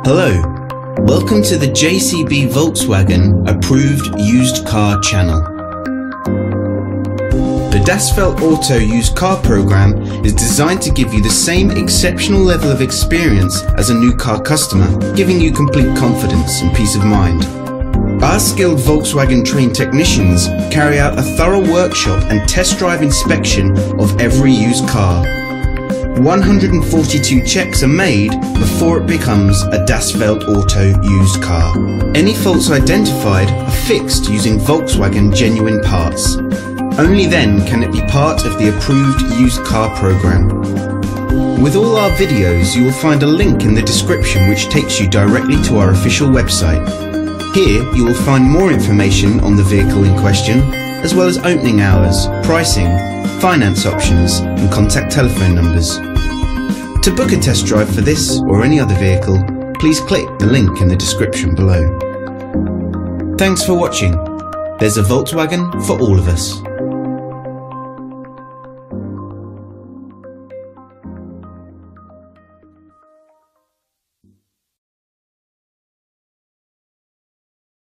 Hello, welcome to the JCB Volkswagen Approved Used Car channel. The Das Feld Auto Used Car program is designed to give you the same exceptional level of experience as a new car customer, giving you complete confidence and peace of mind. Our skilled Volkswagen trained technicians carry out a thorough workshop and test drive inspection of every used car. 142 checks are made before it becomes a Das Feld Auto used car. Any faults identified are fixed using Volkswagen genuine parts. Only then can it be part of the approved used car program. With all our videos, you will find a link in the description which takes you directly to our official website. Here you will find more information on the vehicle in question, as well as opening hours, pricing, finance options and contact telephone numbers. To book a test drive for this or any other vehicle, please click the link in the description below. Thanks for watching. There's a Volkswagen for all of us.